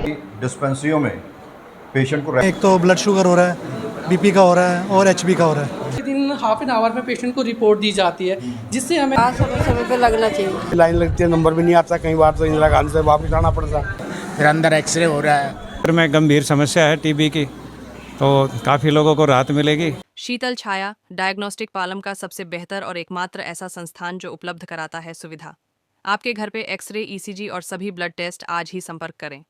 डिस्पेंसरियों में पेशेंट को एक तो ब्लड शुगर हो रहा है, बीपी का हो रहा है और एचबी का हो रहा है। दिन हाफ एन आवर में पेशेंट को रिपोर्ट दी जाती है, जिससे हमें समय पे लगना चाहिए। लाइन लगती है, नंबर भी नहीं आता, कई बार तो इंदिरा गांधी से वापस आना पड़ता, फिर अंदर एक्सरे हो रहा है। में गंभीर समस्या है टीबी की, तो काफ़ी लोगों को राहत मिलेगी। शीतल छाया डायग्नोस्टिक पालम का सबसे बेहतर और एकमात्र ऐसा संस्थान जो उपलब्ध कराता है सुविधा। आपके घर पे एक्सरे, ईसीजी और सभी ब्लड टेस्ट आज ही संपर्क करें।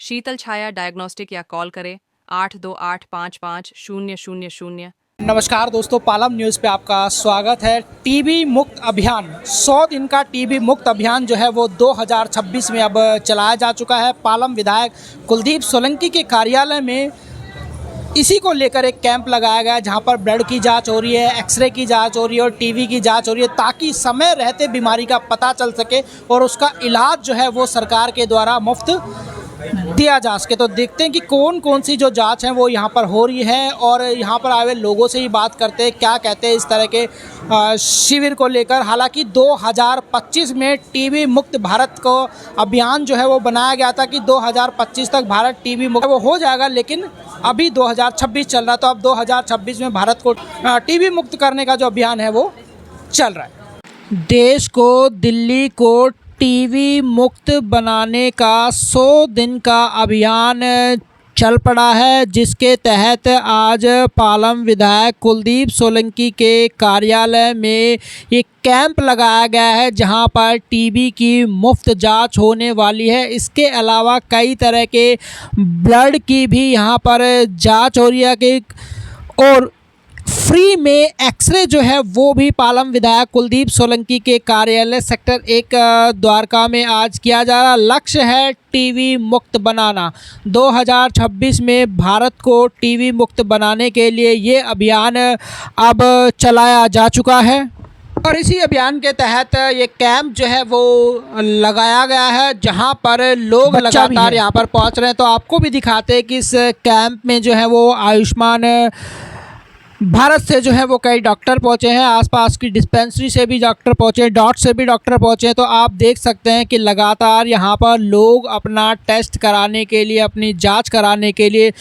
शीतल छाया डायग्नोस्टिक या कॉल करें 82855000। नमस्कार दोस्तों, पालम न्यूज़ पे आपका स्वागत है। टीबी मुक्त अभियान 100 दिन का टीबी मुक्त अभियान जो है वो 2026 में अब चलाया जा चुका है। पालम विधायक कुलदीप सोलंकी के कार्यालय में इसी को लेकर एक कैंप लगाया गया है, जहां पर ब्लड की जांच हो रही है, एक्सरे की जांच हो रही है और टीबी की जांच हो रही है, ताकि समय रहते बीमारी का पता चल सके और उसका इलाज जो है वो सरकार के द्वारा मुफ्त दिया जा सके। तो देखते हैं कि कौन कौन सी जो जांच है वो यहाँ पर हो रही है और यहाँ पर आए हुए लोगों से ही बात करते हैं क्या कहते हैं इस तरह के शिविर को लेकर। हालांकि 2025 में टीबी मुक्त भारत को अभियान जो है वो बनाया गया था कि 2025 तक भारत टीबी मुक्त वो हो जाएगा, लेकिन अभी 2026 चल रहा है, तो अब 2026 में भारत को टीबी मुक्त करने का जो अभियान है वो चल रहा है। देश को, दिल्ली को टीबी मुक्त बनाने का 100 दिन का अभियान चल पड़ा है, जिसके तहत आज पालम विधायक कुलदीप सोलंकी के कार्यालय में एक कैंप लगाया गया है, जहां पर टीबी की मुफ्त जांच होने वाली है। इसके अलावा कई तरह के ब्लड की भी यहां पर जांच हो रही है और फ्री में एक्सरे जो है वो भी पालम विधायक कुलदीप सोलंकी के कार्यालय सेक्टर 1 द्वारका में आज किया जा रहा। लक्ष्य है टीबी मुक्त बनाना। 2026 में भारत को टीबी मुक्त बनाने के लिए ये अभियान अब चलाया जा चुका है और इसी अभियान के तहत ये कैंप जो है वो लगाया गया है, जहां पर लोग लगातार यहाँ पर पहुँच रहे हैं। तो आपको भी दिखाते हैं कि इस कैंप में जो है वो आयुष्मान भारत से जो है वो कई डॉक्टर पहुंचे हैं, आसपास की डिस्पेंसरी से भी डॉक्टर पहुंचे, डॉट से भी डॉक्टर पहुंचे हैं। तो आप देख सकते हैं कि लगातार यहां पर लोग अपना टेस्ट कराने के लिए, अपनी जांच कराने के लिए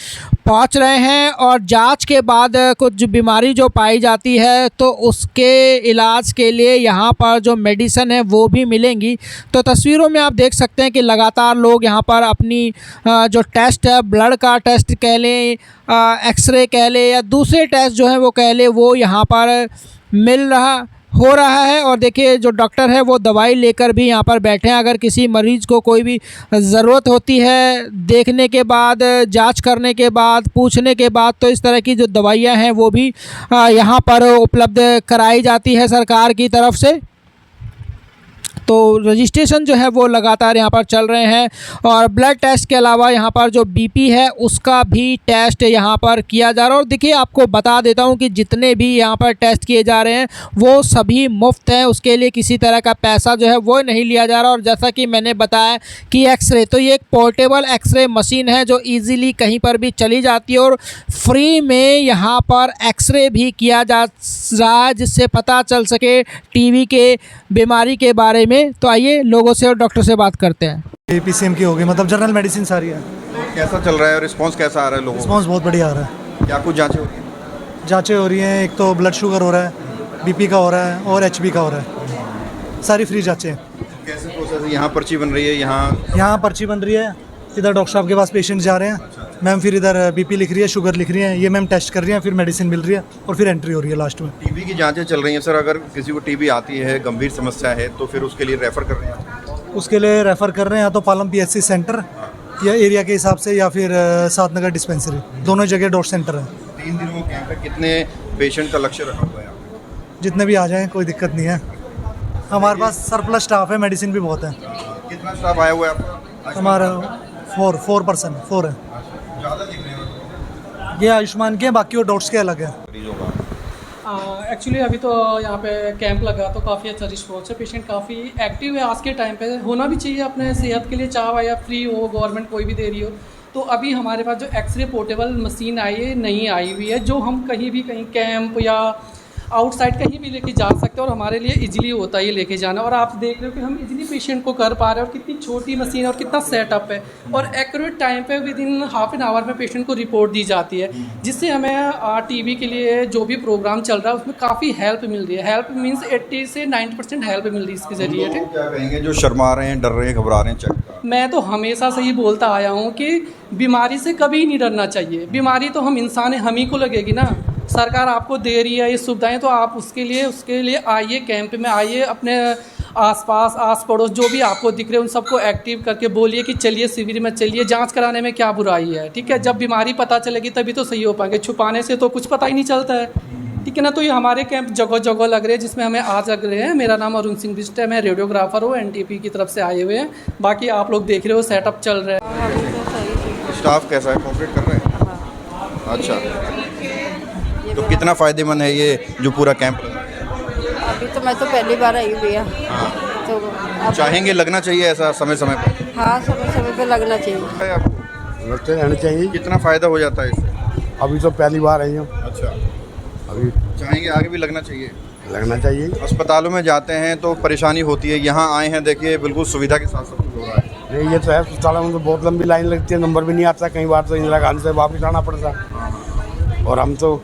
पहुंच रहे हैं और जांच के बाद कुछ बीमारी जो पाई जाती है तो उसके इलाज के लिए यहां पर जो मेडिसिन है वो भी मिलेंगी। तो तस्वीरों में आप देख सकते हैं कि लगातार लोग यहां पर अपनी जो टेस्ट है, ब्लड का टेस्ट कह लें, एक्सरे कह लें या दूसरे टेस्ट जो है वो कह लें, वो यहाँ पर हो रहा है। और देखिए जो डॉक्टर है वो दवाई लेकर भी यहाँ पर बैठे हैं। अगर किसी मरीज़ को कोई भी ज़रूरत होती है देखने के बाद, जांच करने के बाद, पूछने के बाद, तो इस तरह की जो दवाइयाँ हैं वो भी यहाँ पर उपलब्ध कराई जाती है सरकार की तरफ से। तो रजिस्ट्रेशन जो है वो लगातार यहाँ पर चल रहे हैं और ब्लड टेस्ट के अलावा यहाँ पर जो बीपी है उसका भी टेस्ट यहाँ पर किया जा रहा है। और देखिए आपको बता देता हूँ कि जितने भी यहाँ पर टेस्ट किए जा रहे हैं वो सभी मुफ्त हैं, उसके लिए किसी तरह का पैसा जो है वो नहीं लिया जा रहा। और जैसा कि मैंने बताया कि एक्सरे, तो ये एक पोर्टेबल एक्सरे मशीन है जो ईज़िली कहीं पर भी चली जाती है और फ्री में यहाँ पर एक्सरे भी किया जा रहा है, जिससे पता चल सके टीबी के बीमारी के बारे में। तो आइए लोगों से और डॉक्टर से बात करते हैं। पीसीएम की होगी, मतलब जनरल मेडिसिन सारी है। कैसा चल रहा है और रिस्पांस कैसा आ रहा है लोगों को? रिस्पांस बहुत बढ़िया आ रहा है। क्या कुछ जांचें हो रही हैं? जांचें हो रही हैं, एक तो ब्लड शुगर हो रहा है, बीपी का हो रहा है और एचबी का हो रहा है, सारी फ्री जांचें। कैसे प्रोसेस है? यहाँ पर्ची बन रही है, यहाँ पर्ची बन रही है, इधर डॉक्टर साहब के पास पेशेंट जा रहे हैं, मैम फिर इधर बीपी लिख रही है, शुगर लिख रही है, ये मैम टेस्ट कर रही है, फिर मेडिसिन मिल रही है और फिर एंट्री हो रही है लास्ट में। टीबी की जांचें चल रही हैं सर। अगर किसी को टीबी आती है, गंभीर समस्या है, तो फिर उसके लिए रेफ़र कर रहे हैं? उसके लिए रेफ़र कर रहे हैं या तो पालम पीएचसी सेंटर या एरिया के हिसाब से, या फिर सातनगर डिस्पेंसरी, दोनों जगह डॉट सेंटर है। 3 दिनों कैंप है, कितने पेशेंट का लक्ष्य रखा हुआ है? जितने भी आ जाएँ कोई दिक्कत नहीं है, हमारे पास सरप्लस स्टाफ है, मेडिसिन भी बहुत है। कितना स्टाफ आया हुआ है आपका? हमारा 4 है। ज़्यादा दिख रहे हैं ये आयुष्मान के, बाकी वो डॉट्स के अलग है। मरीजों का एक्चुअली अभी तो यहाँ पे कैंप लगा तो काफ़ी अच्छा रिस्पॉन्स है, पेशेंट काफ़ी एक्टिव है। आज के टाइम पे होना भी चाहिए अपने सेहत के लिए, चाहे या फ्री हो, गवर्नमेंट कोई भी दे रही हो। तो अभी हमारे पास जो एक्सरे पोर्टेबल मशीन आई है, नहीं आई हुई है, जो हम कहीं कैंप या आउटसाइड कहीं भी लेके जा सकते हैं और हमारे लिए इजीली होता है ये लेके जाना। और आप देख रहे हो कि हम इजीली पेशेंट को कर पा रहे हैं और कितनी छोटी मशीन है और कितना सेटअप है और एक्यूरेट टाइम पे with in half an hour में पेशेंट को रिपोर्ट दी जाती है, जिससे हमें टीबी के लिए जो भी प्रोग्राम चल रहा है उसमें काफ़ी हेल्प मिल रही है। हेल्प मीन्स 80 से 90% हेल्प मिल रही है इसके ज़रिए। क्या कहेंगे जो शर्मा रहे हैं, डर रहे हैं, घबरा रहे हैं चेक का? मैं तो हमेशा से ही बोलता आया हूँ कि बीमारी से कभी नहीं डरना चाहिए। बीमारी तो हम इंसान हैं, हम ही को लगेगी ना। सरकार आपको दे रही है ये सुविधाएं, तो आप उसके लिए आइए, कैंप में आइए, अपने आसपास आस पड़ोस जो भी आपको दिख रहे हैं उन सबको एक्टिव करके बोलिए कि चलिए शिविर में चलिए, जांच कराने में क्या बुराई है। ठीक है, जब बीमारी पता चलेगी तभी तो सही हो पाएंगे, छुपाने से तो कुछ पता ही नहीं चलता है। ठीक है ना। तो ये हमारे कैंप जगह जगह लग रहे हैं, जिसमें हमें आज लग रहे हैं। मेरा नाम अरुण सिंह बिष्ट है, मैं रेडियोग्राफर हूँ, एनटीपी की तरफ से आए हुए हैं। बाकी आप लोग देख रहे हो सेटअप चल रहा है। अभी तो सही स्टाफ कैसा है, कोऑपरेट कर रहे हैं? हाँ। अच्छा, तो कितना फ़ायदेमंद है ये जो पूरा कैंप? अभी तो मैं तो पहली बार आई हुई है। तो अब चाहेंगे लगना चाहिए ऐसा समय समय पर? हाँ, समय समय पे लगना चाहिए। है आपको लगते रहना चाहिए। कितना फ़ायदा हो जाता है इससे? अभी तो पहली बार आई हूँ। अच्छा, अभी चाहेंगे आगे भी लगना चाहिए? लगना चाहिए। अस्पतालों में जाते हैं तो परेशानी होती है, यहाँ आए हैं देखिए बिल्कुल सुविधा के साथ सब कुछ हो रहा है। नहीं, ये तो है, अस्पतालों में तो बहुत लंबी लाइन लगती है, नंबर भी नहीं आता। कई बार तो इंदिरा गांधी से वापस आना पड़ता। और हम तो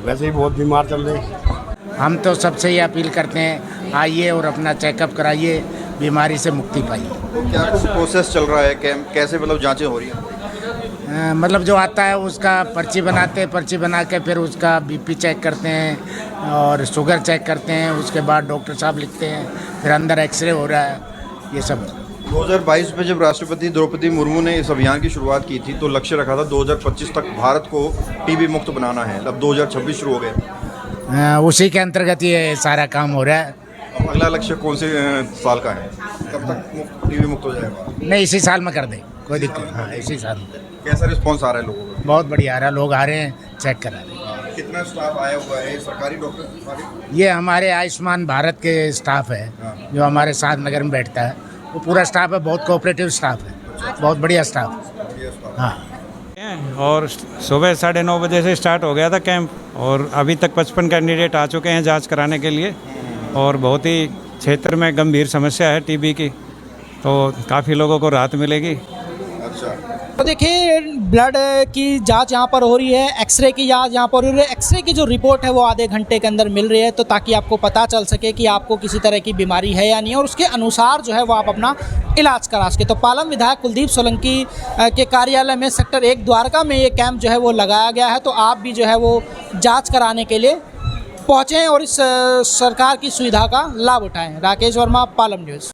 वैसे ही बहुत बीमार चल रहे हैं। हम तो सबसे ही अपील करते हैं, आइए और अपना चेकअप कराइए, बीमारी से मुक्ति पाइए। तो क्या कुछ प्रोसेस चल रहा है, कैसे मतलब जांचें हो रही हैं? मतलब जो आता है उसका पर्ची बनाते हैं, पर्ची बना के फिर उसका बीपी चेक करते हैं और शुगर चेक करते हैं। उसके बाद डॉक्टर साहब लिखते हैं, फिर अंदर एक्सरे हो रहा है, ये सब। 2022 में जब राष्ट्रपति द्रौपदी मुर्मू ने इस अभियान की शुरुआत की थी तो लक्ष्य रखा था 2025 तक भारत को टीबी मुक्त बनाना है। अब 2026 शुरू हो गए, उसी के अंतर्गत ये सारा काम हो रहा है। अब अगला लक्ष्य कौन से साल का है, कब तक टीबी मुक्त हो जाएगा? नहीं, इसी साल में कर दें, कोई दिक्कत नहीं। हाँ, इसी साल में। कैसा रिस्पॉन्स आ रहा है लोगों का? बहुत बढ़िया आ रहा है, लोग आ रहे हैं, चेक करा रहे हैं। कितना स्टाफ आया हुआ है, सरकारी डॉक्टर सारे? ये हमारे आयुष्मान भारत के स्टाफ है जो हमारे साथ नगर में बैठता है, वो पूरा स्टाफ है, बहुत कोऑपरेटिव स्टाफ है, बहुत बढ़िया स्टाफ। हाँ, और सुबह 9:30 बजे से स्टार्ट हो गया था कैंप और अभी तक 55 कैंडिडेट आ चुके हैं जांच कराने के लिए। और बहुत ही क्षेत्र में गंभीर समस्या है टीबी की, तो काफ़ी लोगों को राहत मिलेगी। अच्छा, तो देखिए ब्लड की जांच यहाँ पर हो रही है, एक्सरे की जांच यहाँ पर हो रही है। एक्सरे की जो रिपोर्ट है वो आधे घंटे के अंदर मिल रही है, तो ताकि आपको पता चल सके कि आपको किसी तरह की बीमारी है या नहीं, और उसके अनुसार जो है वो आप अपना इलाज करा सके। तो पालम विधायक कुलदीप सोलंकी के कार्यालय में सेक्टर 1 द्वारका में ये कैंप जो है वो लगाया गया है। तो आप भी जो है वो जाँच कराने के लिए पहुँचें और इस सरकार की सुविधा का लाभ उठाएँ। राकेश वर्मा, पालम न्यूज़।